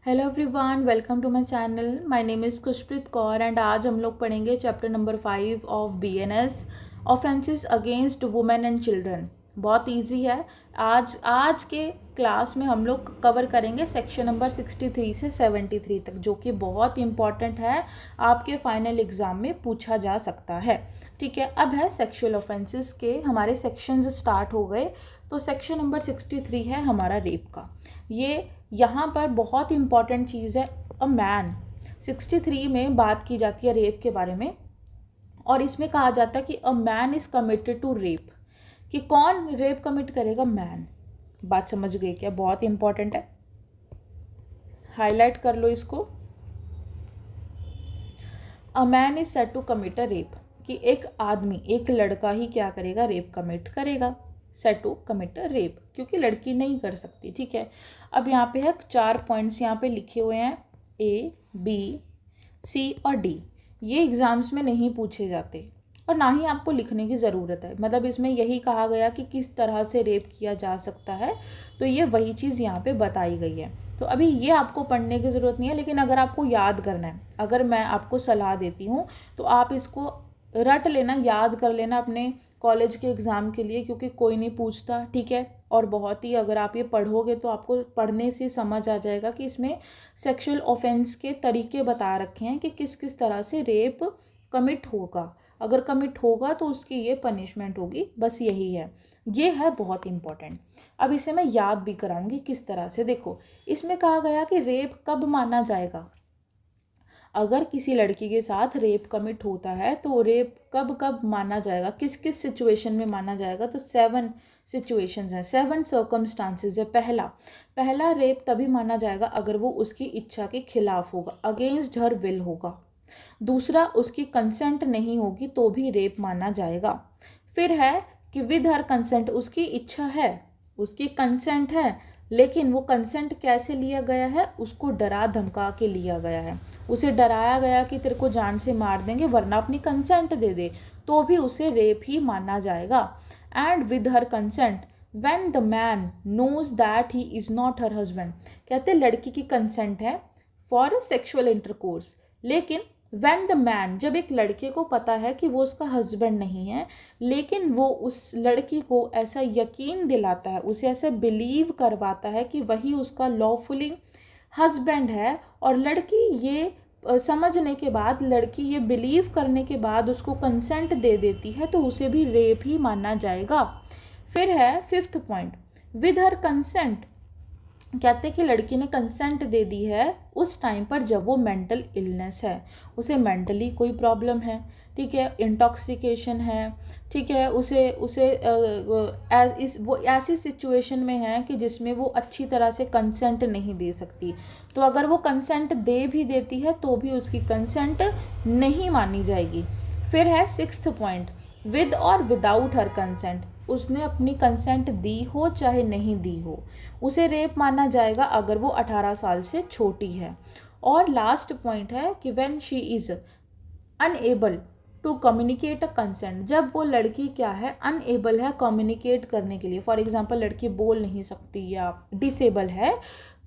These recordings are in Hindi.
Hello everyone, welcome to my channel. My name is Khushpreet Kaur and आज हम लोग पढ़ेंगे chapter number 5 of BNS, offences against women and children. बहुत इजी है। आज के क्लास में हम लोग कवर करेंगे सेक्शन नंबर 63 से 73 तक, जो कि बहुत इंपॉर्टेंट है, आपके फाइनल एग्ज़ाम में पूछा जा सकता है। ठीक है, अब है सेक्सुअल ऑफेंसेस के हमारे सेक्शंस स्टार्ट हो गए। तो सेक्शन नंबर 63 है हमारा रेप का। ये यहाँ पर बहुत इंपॉर्टेंट चीज़ है। अ मैन 63 में बात की जाती है रेप के बारे में, और इसमें कहा जाता है कि a man is committed to rape, कि कौन रेप कमिट करेगा? मैन। बात समझ गए क्या? बहुत इंपॉर्टेंट है, हाईलाइट कर लो इसको। A man is said to commit a rape, कि एक आदमी, एक लड़का ही क्या करेगा? रेप कमिट करेगा। Said to commit a rape, क्योंकि लड़की नहीं कर सकती। ठीक है, अब यहाँ पे है 4 पॉइंट्स यहाँ पे लिखे हुए हैं, ए, बी, सी और डी। ये एग्जाम्स में नहीं पूछे जाते और ना ही आपको लिखने की ज़रूरत है। मतलब इसमें यही कहा गया कि किस तरह से रेप किया जा सकता है, तो ये वही चीज़ यहाँ पे बताई गई है। तो अभी ये आपको पढ़ने की ज़रूरत नहीं है, लेकिन अगर आपको याद करना है, अगर मैं आपको सलाह देती हूँ तो आप इसको रट लेना, याद कर लेना अपने कॉलेज के एग्ज़ाम के लिए, क्योंकि कोई नहीं पूछता। ठीक है, और बहुत ही अगर आप ये पढ़ोगे तो आपको पढ़ने से समझ आ जाएगा कि इसमें सेक्सुअल ऑफेंस के तरीके बता रखे हैं कि किस किस तरह से रेप कमिट होगा। अगर कमिट होगा तो उसकी ये पनिशमेंट होगी, बस यही है। ये है बहुत इंपॉर्टेंट। अब इसे मैं याद भी कराऊंगी किस तरह से। देखो, इसमें कहा गया कि रेप कब माना जाएगा। अगर किसी लड़की के साथ रेप कमिट होता है तो रेप कब कब माना जाएगा, किस किस सिचुएशन में माना जाएगा? तो 7 सिचुएशंस हैं, 7 सर्कमस्टांसेस है। पहला रेप तभी माना जाएगा अगर वो उसकी इच्छा के खिलाफ होगा, अगेंस्ट हर विल होगा। दूसरा, उसकी कंसेंट नहीं होगी तो भी रेप माना जाएगा। फिर है कि विद हर कंसेंट, उसकी इच्छा है, उसकी कंसेंट है, लेकिन वो कंसेंट कैसे लिया गया है? उसको डरा धमका के लिया गया है। उसे डराया गया कि तेरे को जान से मार देंगे वरना अपनी कंसेंट दे दे, तो भी उसे रेप ही माना जाएगा। And with her consent when the man knows that he is not her husband. कहते लड़की की कंसेंट है फॉर सेक्सुअल इंटरकोर्स, लेकिन व्हेन द मैन, जब एक लड़के को पता है कि वो उसका हस्बैंड नहीं है, लेकिन वो उस लड़की को ऐसा यकीन दिलाता है, उसे ऐसा बिलीव करवाता है कि वही उसका लॉफुली हस्बैंड है, और लड़की ये समझने के बाद, लड़की ये बिलीव करने के बाद उसको कंसेंट दे देती है, तो उसे भी रेप ही माना जाएगा। फिर है 5th point, with her consent. कहते कि लड़की ने कंसेंट दे दी है उस टाइम पर जब वो मेंटल इलनेस है, उसे मेंटली कोई प्रॉब्लम है, ठीक है, इंटॉक्सिकेशन है, ठीक है, उसे उसे वो ऐसी सिचुएशन में है कि जिसमें वो अच्छी तरह से कंसेंट नहीं दे सकती। तो अगर वो कंसेंट दे भी देती है तो भी उसकी कंसेंट नहीं मानी जाएगी। फिर है 6th पॉइंट, विद और विदाउट हर कंसेंट। उसने अपनी कंसेंट दी हो चाहे नहीं दी हो, उसे रेप माना जाएगा अगर वो 18 साल से छोटी है। और लास्ट पॉइंट है कि when she is unable to communicate a consent. जब वो लड़की क्या है? अनएबल है कम्युनिकेट करने के लिए। फॉर एग्जांपल लड़की बोल नहीं सकती या डिसेबल है,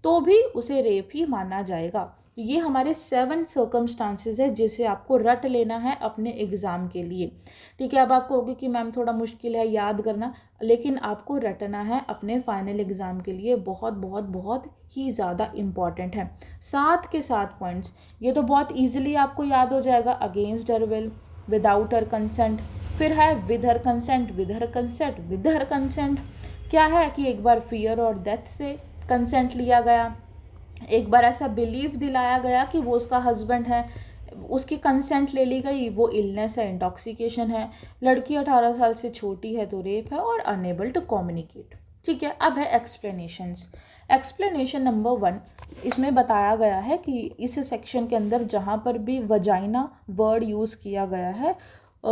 तो भी उसे रेप ही माना जाएगा। ये हमारे 7 सर्कमस्टांसेस है जिसे आपको रट लेना है अपने एग्ज़ाम के लिए। ठीक है, अब आपको होगी कि मैम थोड़ा मुश्किल है याद करना, लेकिन आपको रटना है अपने फाइनल एग्ज़ाम के लिए। बहुत बहुत बहुत ही ज़्यादा इम्पॉर्टेंट है। 7 के 7 पॉइंट्स, ये तो बहुत ईजिली आपको याद हो जाएगा। Against her will, without her consent, फिर है with her consent, with her consent, with her consent. क्या है कि एक बार फियर और डेथ से कंसेंट लिया गया, एक बार ऐसा बिलीव दिलाया गया कि वो उसका हस्बैंड है, उसकी कंसेंट ले ली गई, वो इलनेस है, इंटॉक्सिकेशन है, लड़की 18 साल से छोटी है तो रेप है, और अनएबल टू कम्युनिकेट। ठीक है, अब है एक्सप्लेनेशंस। एक्सप्लेनेशन नंबर 1, इसमें बताया गया है कि इस सेक्शन के अंदर जहाँ पर भी वजाइना वर्ड यूज़ किया गया है,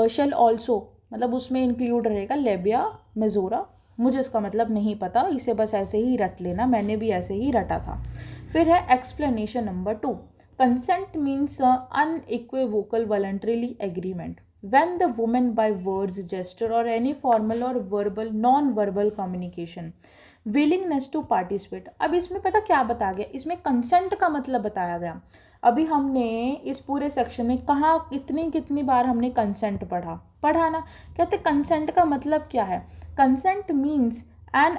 शेल ऑल्सो, मतलब उसमें इंक्लूड रहेगा लेबिया मेजोरा। मुझे इसका मतलब नहीं पता, इसे बस ऐसे ही रट लेना, मैंने भी ऐसे ही रटा था। फिर है explanation number 2, consent means unequivocal voluntary agreement when the woman by words, gesture or any formal or verbal non-verbal communication willingness to participate. अब इसमें पता क्या बताया गया, इसमें कंसेंट का मतलब बताया गया। अभी हमने इस पूरे सेक्शन में कहाँ कितनी बार हमने कंसेंट पढ़ा ना। कहते कंसेंट का मतलब क्या है, consent means an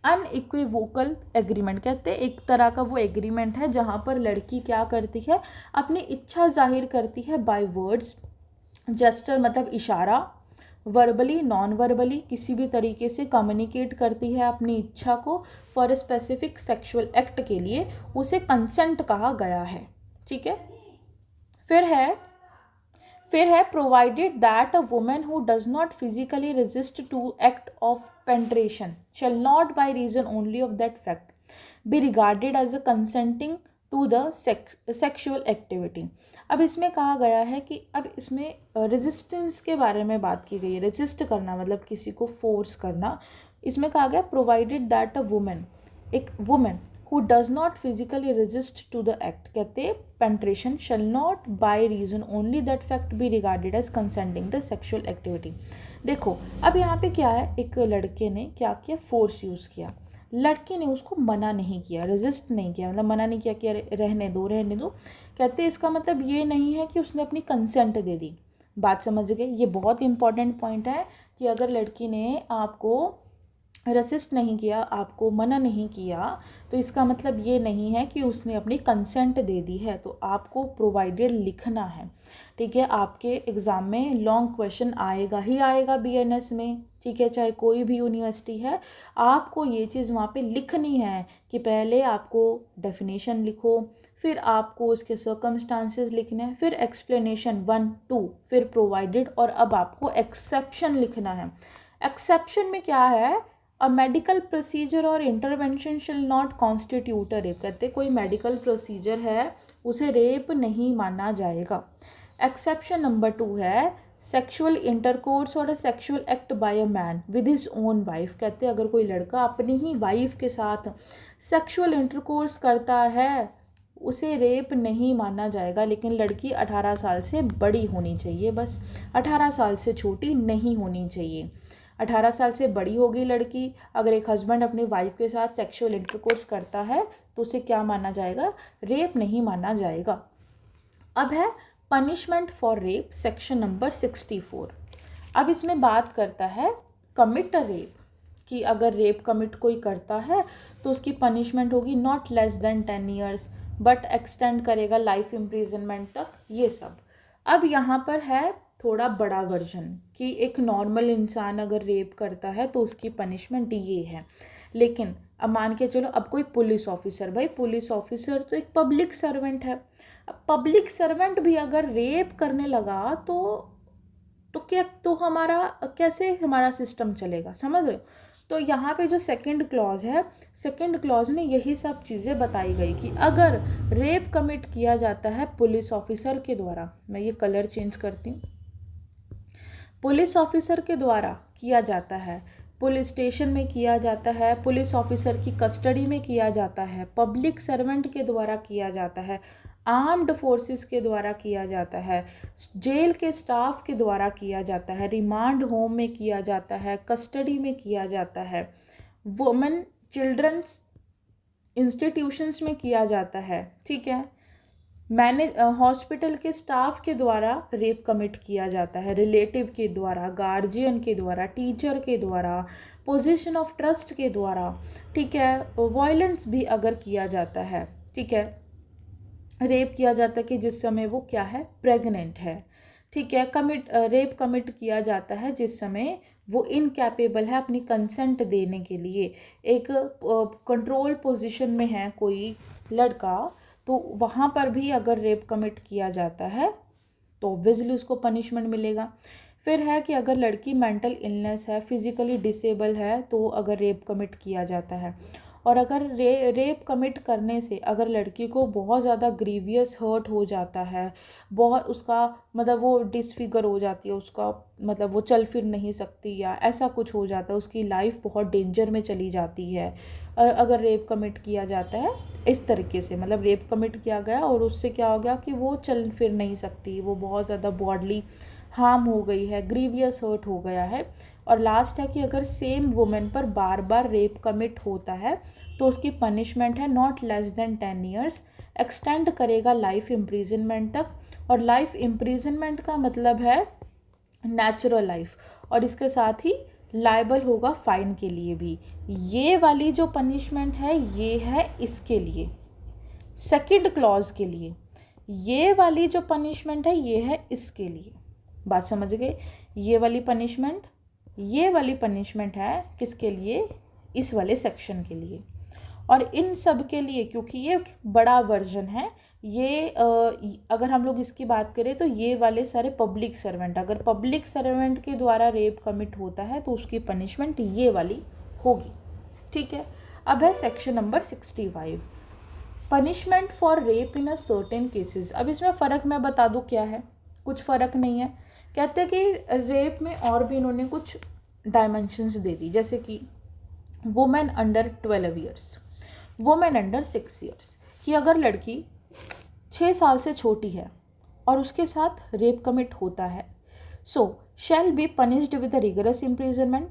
unequivocal agreement. कहते हैं एक तरह का वो एग्रीमेंट है जहाँ पर लड़की क्या करती है, अपनी इच्छा जाहिर करती है बाय वर्ड्स, जेस्चर मतलब इशारा, वर्बली नॉन वर्बली किसी भी तरीके से कम्युनिकेट करती है अपनी इच्छा को फॉर स्पेसिफिक सेक्सुअल एक्ट के लिए, उसे कंसेंट कहा गया है। ठीक है, फिर है provided that a women who does not physically resist to act of penetration shall not by reason only of that fact be regarded as a consenting to the sexual activity. अब इसमें कहा गया है कि अब इसमें रेजिस्टेंस के बारे में बात की गई है। रेजिस्ट करना मतलब किसी को फोर्स करना। इसमें कहा गया प्रोवाइडेड दैट अ वुमेन, एक women who does not physically resist to the act, कहते penetration shall not by reason only that fact be regarded as consenting the sexual activity। देखो अब यहाँ पे क्या है, एक लड़के ने क्या किया, फोर्स यूज़ किया, लड़की ने उसको मना नहीं किया, रेजिस्ट नहीं किया, मतलब मना नहीं किया कि रहने दो। कहते इसका मतलब ये नहीं है कि उसने अपनी कंसेंट दे दी। बात समझ गए, ये बहुत इंपॉर्टेंट पॉइंट है कि अगर लड़की ने आपको रेसिस्ट नहीं किया, आपको मना नहीं किया, तो इसका मतलब ये नहीं है कि उसने अपनी कंसेंट दे दी है। तो आपको प्रोवाइडेड लिखना है। ठीक है, आपके एग्ज़ाम में लॉन्ग क्वेश्चन आएगा ही आएगा बीएनएस में। ठीक है, चाहे कोई भी यूनिवर्सिटी है, आपको ये चीज़ वहाँ पे लिखनी है कि पहले आपको डेफिनेशन लिखो, फिर आपको उसके सर्कमस्टांसेस लिखने हैं, फिर एक्सप्लेनेशन 1 2, फिर प्रोवाइडेड, और अब आपको एक्सेप्शन लिखना है। एक्सेप्शन में क्या है, अ मेडिकल प्रोसीजर और इंटरवेंशन शिल नॉट कॉन्स्टिट्यूट अ रेप। कहते कोई मेडिकल प्रोसीजर है उसे रेप नहीं माना जाएगा। एक्सेप्शन नंबर 2 है सेक्सुअल इंटरकोर्स और a sexual act by a man with his own wife. कहते अगर कोई लड़का अपनी ही वाइफ के साथ सेक्सुअल इंटरकोर्स करता है उसे रेप नहीं माना जाएगा, लेकिन लड़की 18 साल से बड़ी होनी चाहिए, बस 18 साल से छोटी नहीं होनी चाहिए। 18 साल से बड़ी होगी लड़की, अगर एक हस्बैंड अपनी वाइफ के साथ सेक्सुअल इंटरकोर्स करता है तो उसे क्या माना जाएगा, रेप नहीं माना जाएगा। अब है punishment for rape, section number 64। अब इसमें बात करता है कमिट रेप, कि अगर रेप कमिट कोई करता है तो उसकी पनिशमेंट होगी not less then 10 years, but extend करेगा लाइफ इम्प्रिजनमेंट तक, ये सब। अब यहाँ पर है थोड़ा बड़ा वर्जन कि एक नॉर्मल इंसान अगर रेप करता है तो उसकी पनिशमेंट ये है। लेकिन अब मान के चलो, अब कोई पुलिस ऑफिसर, भाई पुलिस ऑफिसर तो एक पब्लिक सर्वेंट है, अब पब्लिक सर्वेंट भी अगर रेप करने लगा तो क्या, तो हमारा कैसे हमारा सिस्टम चलेगा, समझ रहे हो। तो यहाँ पे जो सेकंड क्लॉज है, सेकंड क्लॉज में यही सब चीज़ें बताई गई कि अगर रेप कमिट किया जाता है पुलिस ऑफिसर के द्वारा, मैं ये कलर चेंज करती हूँ, पुलिस ऑफिसर के द्वारा किया जाता है, पुलिस स्टेशन में किया जाता है, पुलिस ऑफिसर की कस्टडी में किया जाता है, पब्लिक सर्वेंट के द्वारा किया जाता है, आर्म्ड फोर्सेस के द्वारा किया जाता है, जेल के स्टाफ के द्वारा किया जाता है, रिमांड होम में किया जाता है, कस्टडी में किया जाता है, वुमेन चिल्ड्रंस इंस्टीट्यूशंस में किया जाता है। ठीक है, मैंने हॉस्पिटल के स्टाफ के द्वारा रेप कमिट किया जाता है, रिलेटिव के द्वारा, गार्जियन के द्वारा, टीचर के द्वारा, पोजीशन ऑफ ट्रस्ट के द्वारा। ठीक है, वायलेंस भी अगर किया जाता है, ठीक है, रेप किया जाता है कि जिस समय वो क्या है, प्रेग्नेंट है। ठीक है, रेप कमिट किया जाता है जिस समय वो इनकैपेबल है अपनी कंसेंट देने के लिए, एक कंट्रोल पोजीशन में है कोई लड़का, तो वहाँ पर भी अगर रेप कमिट किया जाता है तो ऑब्वियसली उसको पनिशमेंट मिलेगा। फिर है कि अगर लड़की मेंटल इलनेस है, फिजिकली डिसेबल है, तो अगर रेप कमिट किया जाता है, और अगर रेप कमिट करने से अगर लड़की को बहुत ज़्यादा ग्रीवियस हर्ट हो जाता है, बहुत उसका मतलब वो डिसफिगर हो जाती है, उसका मतलब वो चल फिर नहीं सकती या ऐसा कुछ हो जाता है, उसकी लाइफ बहुत डेंजर में चली जाती है अगर रेप कमिट किया जाता है इस तरीके से, मतलब रेप कमिट किया गया और उससे क्या हो गया कि वो चल फिर नहीं सकती, वो बहुत ज़्यादा बॉडली हार्म हो गई है, ग्रीवियस हर्ट हो गया है, और लास्ट है कि अगर सेम वुमेन पर बार बार रेप कमिट होता है तो उसकी पनिशमेंट है not less then 10 years, extend करेगा लाइफ इम्प्रिजनमेंट तक। और लाइफ इम्प्रिजनमेंट का मतलब है नेचुरल लाइफ, और इसके साथ ही लायबल होगा फाइन के लिए भी। ये वाली जो पनिशमेंट है ये है इसके लिए, सेकंड क्लॉज के लिए। ये वाली जो पनिशमेंट है ये है इसके लिए। बात समझ गए? ये वाली पनिशमेंट है किसके लिए? इस वाले सेक्शन के लिए। और इन सब के लिए, क्योंकि ये बड़ा वर्जन है, ये अगर हम लोग इसकी बात करें तो ये वाले सारे पब्लिक सर्वेंट, अगर पब्लिक सर्वेंट के द्वारा रेप कमिट होता है तो उसकी पनिशमेंट ये वाली होगी। ठीक है। अब है section number 65, punishment for rape in a certain cases. अब इसमें फ़र्क मैं बता दूँ क्या है, कुछ फ़र्क नहीं है। कहते हैं कि रेप में और भी इन्होंने कुछ डायमेंशंस दे दी, जैसे कि women under 12 years, women under 6 years, कि अगर लड़की 6 साल से छोटी है और उसके साथ रेप कमिट होता है, so shall be punished with a rigorous imprisonment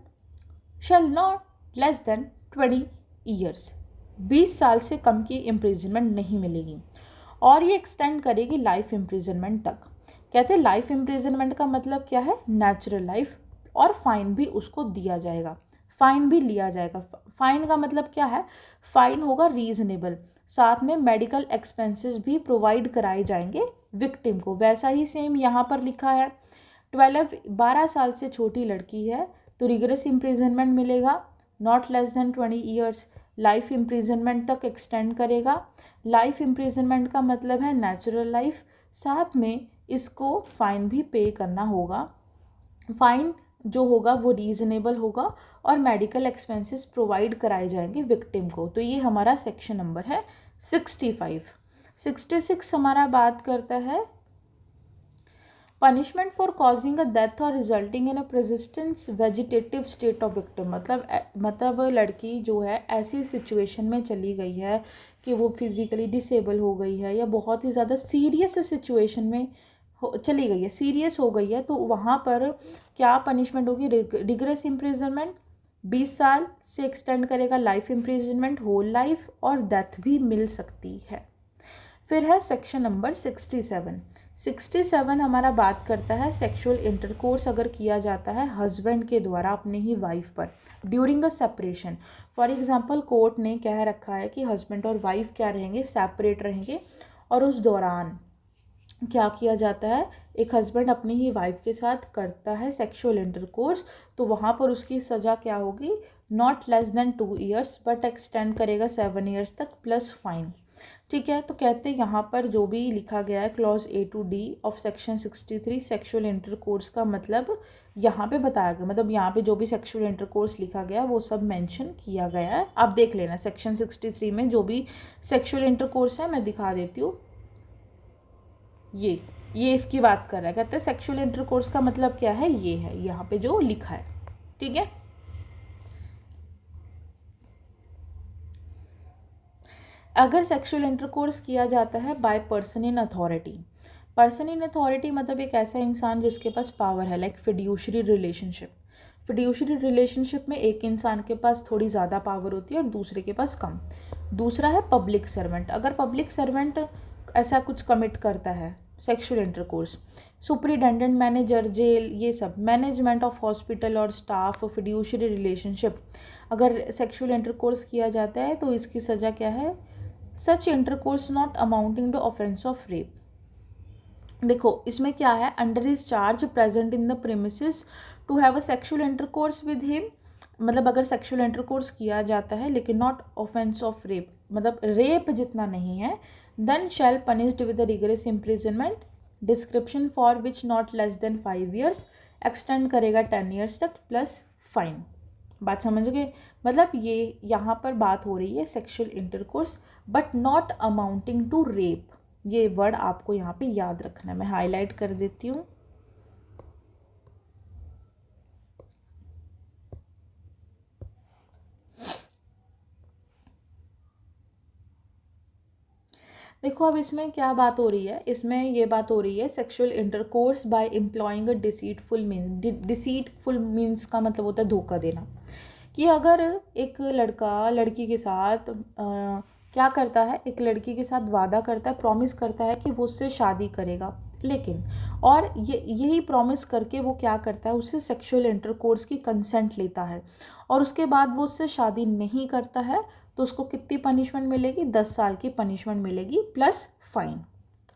shall not less than 20 years, 20 साल से कम की इम्प्रिजनमेंट नहीं मिलेगी। और ये एक्सटेंड करेगी लाइफ इम्प्रिजनमेंट तक। कहते हैं लाइफ इम्प्रिजनमेंट का मतलब क्या है? Natural life. और फाइन भी उसको दिया जाएगा, फाइन भी लिया जाएगा। फाइन का मतलब क्या है? फाइन होगा रीजनेबल, साथ में मेडिकल एक्सपेंसेस भी प्रोवाइड कराए जाएंगे विक्टिम को। वैसा ही सेम यहाँ पर लिखा है, 12 साल से छोटी लड़की है तो रिगरस इम्प्रिजनमेंट मिलेगा, not less than 20 years, life imprisonment तक एक्सटेंड करेगा। लाइफ इम्प्रिजनमेंट का मतलब है नेचुरल लाइफ, साथ में इसको फाइन भी पे करना होगा। फाइन जो होगा वो रीजनेबल होगा और मेडिकल एक्सपेंसेस प्रोवाइड कराए जाएंगे विक्टिम को। तो ये हमारा सेक्शन नंबर है 65। 66 हमारा बात करता है punishment for causing a death और resulting in a persistent vegetative state of victim. मतलब लड़की जो है ऐसी सिचुएशन में चली गई है कि वो फिजिकली डिसेबल हो गई है या बहुत ही ज़्यादा सीरियस सिचुएशन में चली गई है, सीरियस हो गई है, तो वहाँ पर क्या पनिशमेंट होगी? रिगरस इम्प्रिजनमेंट 20 साल से एक्सटेंड करेगा, लाइफ इम्प्रिजनमेंट होल लाइफ, और डेथ भी मिल सकती है। फिर है सेक्शन नंबर 67। 67 हमारा बात करता है सेक्सुअल इंटरकोर्स अगर किया जाता है हस्बैंड के द्वारा अपने ही वाइफ पर during a separation. For example court ने कह रखा है कि हस्बैंड और वाइफ क्या रहेंगे? सेपरेट रहेंगे, और उस दौरान क्या किया जाता है? एक हस्बैंड अपनी ही वाइफ के साथ करता है सेक्सुअल इंटरकोर्स, तो वहाँ पर उसकी सज़ा क्या होगी? Not less then 2 years, but extend करेगा 7 ईयर्स तक प्लस फाइन। ठीक है। तो कहते हैं यहाँ पर जो भी लिखा गया है clause A to D of section 63 sexual intercourse का मतलब यहाँ पे बताया गया, मतलब यहाँ पे जो भी सेक्सुअल इंटरकोर्स लिखा गया वो सब मेंशन किया गया है। आप देख लेना सेक्शन 63 में जो भी सेक्सुअल इंटरकोर्स है, मैं दिखा देती हूँ। ये इसकी बात कर रहा है, कहते हैं सेक्सुअल इंटरकोर्स का मतलब क्या है? ये है यहाँ पे जो लिखा है। ठीक है। अगर सेक्सुअल इंटरकोर्स किया जाता है by person in authority, person in authority मतलब एक ऐसा इंसान जिसके पास पावर है, like fiduciary relationship. Fiduciary relationship में एक इंसान के पास थोड़ी ज़्यादा पावर होती है और दूसरे के पास कम। दूसरा है पब्लिक सर्वेंट। अगर पब्लिक सर्वेंट ऐसा कुछ कमिट करता है sexual intercourse, superintendent, manager, jail, ये सब, मैनेजमेंट ऑफ हॉस्पिटल और स्टाफ, फिड्यूशरी रिलेशनशिप, अगर सेक्सुअल इंटरकोर्स किया जाता है तो इसकी सज़ा क्या है? Such intercourse not amounting to offence of rape. देखो इसमें क्या है? Under his charge present in the premises to have a sexual intercourse with him, मतलब अगर सेक्सुअल इंटरकोर्स किया जाता है लेकिन नॉट ऑफेंस ऑफ रेप, मतलब रेप जितना नहीं है, then shall punished with a rigorous imprisonment description for which not less than 5 years, extend करेगा 10 ईयर्स तक प्लस फाइन। बात समझ गए? मतलब ये यहाँ पर बात हो रही है sexual intercourse but not amounting to rape. ये वर्ड आपको यहाँ पे याद रखना है, मैं हाईलाइट कर देती हूँ। देखो अब इसमें क्या बात हो रही है, इसमें ये बात हो रही है सेक्सुअल इंटरकोर्स बाय एम्प्लॉइंग अ डिसीटफुल मीन्स। डिसीटफुल मीन्स का मतलब होता है धोखा देना। कि अगर एक लड़का लड़की के साथ क्या करता है, एक लड़की के साथ वादा करता है, प्रॉमिस करता है कि वो उससे शादी करेगा, लेकिन और यही प्रॉमिस करके वो क्या करता है, उससे सेक्सुअल इंटरकोर्स की कंसेंट लेता है और उसके बाद वो उससे शादी नहीं करता है, तो उसको कितनी पनिशमेंट मिलेगी, 10 साल की पनिशमेंट मिलेगी प्लस फाइन।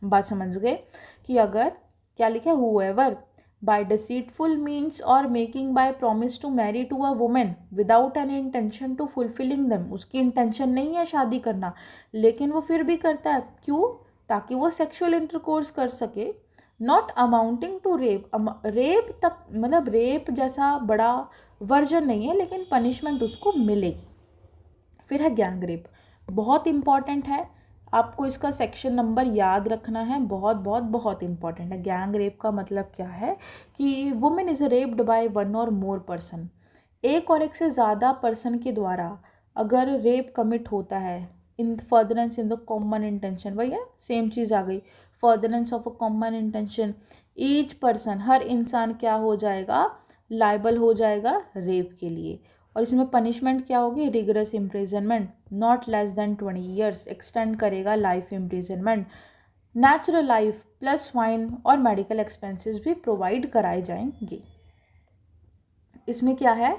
बात समझ गए कि अगर क्या लिखा है, whoever by deceitful means or making by promise to marry to a woman without any intention to fulfilling them, उसकी इंटेंशन नहीं है शादी करना लेकिन वो फिर भी करता है, क्यों, ताकि वो सेक्सुअल इंटरकोर्स कर सके, not amounting to rape. Rape तक मतलब रेप जैसा बड़ा वर्जन नहीं है लेकिन पनिशमेंट उसको मिलेगी। फिर है गैंग रेप, बहुत इंपॉर्टेंट है, आपको इसका सेक्शन नंबर याद रखना है, बहुत बहुत बहुत इंपॉर्टेंट है। गैंग रेप का मतलब क्या है कि women is raped by one और मोर पर्सन, एक और एक से ज़्यादा पर्सन के द्वारा अगर रेप कमिट होता है in furtherance in the common intention, भैया सेम चीज़ आ गई, furtherance of a common intention, each person हर इंसान क्या हो जाएगा, लाइबल हो जाएगा रेप के लिए। और इसमें पनिशमेंट क्या होगी, rigorous imprisonment not less than 20 years, extend करेगा life imprisonment, natural life plus fine और मेडिकल एक्सपेंसेस भी प्रोवाइड कराए जाएंगे। इसमें क्या है,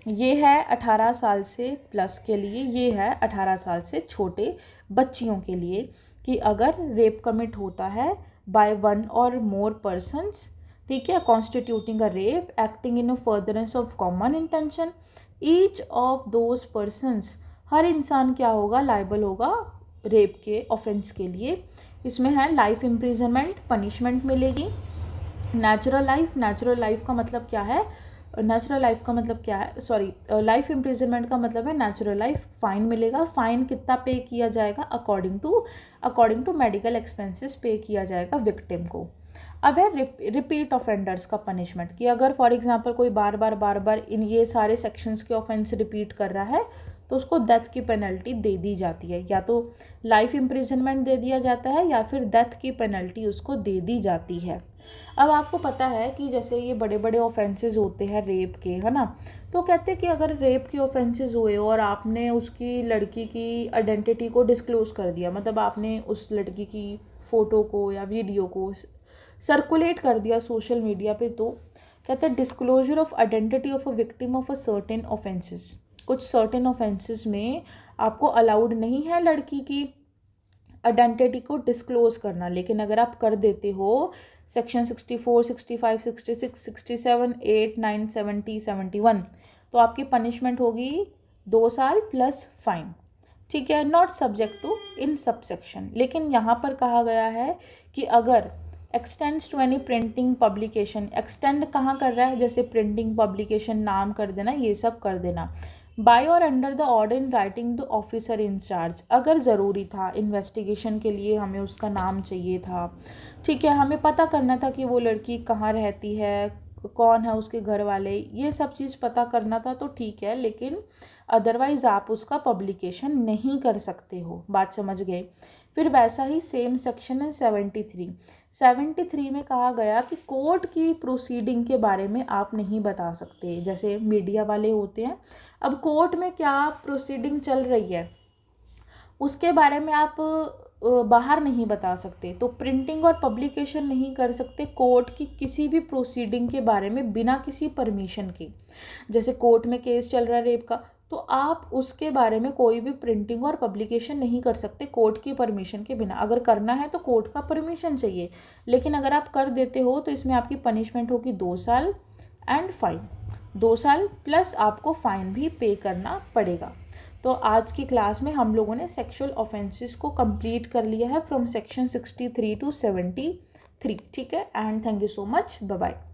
ये है 18 साल से प्लस के लिए, ये है 18 साल से छोटे बच्चियों के लिए कि अगर रेप कमिट होता है बाय वन और मोर पर्सन्स, ठीक है, constituting a rape acting in a furtherance of common intention, each of those persons, हर इंसान क्या होगा, लाइबल होगा रेप के ऑफेंस के लिए। इसमें है लाइफ इम्प्रिजनमेंट, पनिशमेंट मिलेगी, नेचुरल लाइफ का मतलब क्या है, नेचुरल लाइफ का मतलब क्या है, सॉरी लाइफ इम्प्रिजनमेंट का मतलब है नेचुरल लाइफ, फाइन मिलेगा, फाइन कितना पे किया जाएगा, अकॉर्डिंग टू मेडिकल एक्सपेंसेस पे किया जाएगा विक्टिम को। अब है रिपीट ऑफेंडर्स का पनिशमेंट, कि अगर फॉर एग्जांपल कोई बार बार इन ये सारे सेक्शंस के ऑफेंस रिपीट कर रहा है तो उसको डेथ की पेनल्टी दे दी जाती है, या तो लाइफ इम्प्रिजनमेंट दे दिया जाता है या फिर डेथ की पेनल्टी उसको दे दी जाती है। अब आपको पता है कि जैसे ये बड़े बड़े ऑफेंसेस होते हैं रेप के, है ना, तो कहते हैं कि अगर रेप के ऑफेंसेस हुए और आपने उसकी लड़की की आइडेंटिटी को डिस्क्लोज कर दिया, मतलब आपने उस लड़की की फ़ोटो को या वीडियो को सर्कुलेट कर दिया सोशल मीडिया पे, तो कहते हैं disclosure of identity of a victim of a certain offences, कुछ सर्टेन ऑफेंसेस में आपको अलाउड नहीं है लड़की की आइडेंटिटी को डिस्क्लोज करना, लेकिन अगर आप कर देते हो सेक्शन 64, 65, 66, 67, 8, 9, 70, 71, तो आपकी पनिशमेंट होगी 2 साल प्लस फाइन, ठीक है, not subject to in sub section. लेकिन यहाँ पर कहा गया है कि अगर extends to any printing publication, extend कहाँ कर रहा है, जैसे प्रिंटिंग पब्लिकेशन नाम कर देना, ये सब कर देना, बाय और under the order in writing the officer in charge, अगर ज़रूरी था इन्वेस्टिगेशन के लिए, हमें उसका नाम चाहिए था, ठीक है, हमें पता करना था कि वो लड़की कहाँ रहती है, कौन है उसके घर वाले, ये सब चीज़ पता करना था, तो ठीक है, लेकिन अदरवाइज़ आप उसका पब्लिकेशन नहीं कर सकते हो। बात समझ गए। फिर वैसा ही सेम सेक्शन है 73 में कहा गया कि कोर्ट की प्रोसीडिंग के बारे में आप नहीं बता सकते, जैसे मीडिया वाले होते हैं, अब कोर्ट में क्या प्रोसीडिंग चल रही है उसके बारे में आप बाहर नहीं बता सकते, तो प्रिंटिंग और पब्लिकेशन नहीं कर सकते कोर्ट की किसी भी प्रोसीडिंग के बारे में बिना किसी परमिशन के। जैसे कोर्ट में केस चल रहा है रेप का, तो आप उसके बारे में कोई भी प्रिंटिंग और पब्लिकेशन नहीं कर सकते कोर्ट की परमिशन के बिना। अगर करना है तो कोर्ट का परमिशन चाहिए, लेकिन अगर आप कर देते हो तो इसमें आपकी पनिशमेंट होगी 2 साल एंड फाइन, 2 साल प्लस आपको फाइन भी पे करना पड़ेगा। तो आज की क्लास में हम लोगों ने सेक्सुअल ऑफेंसेस को कंप्लीट कर लिया है फ्रॉम सेक्शन 63 to 73, ठीक है, and thank you so much, bye bye.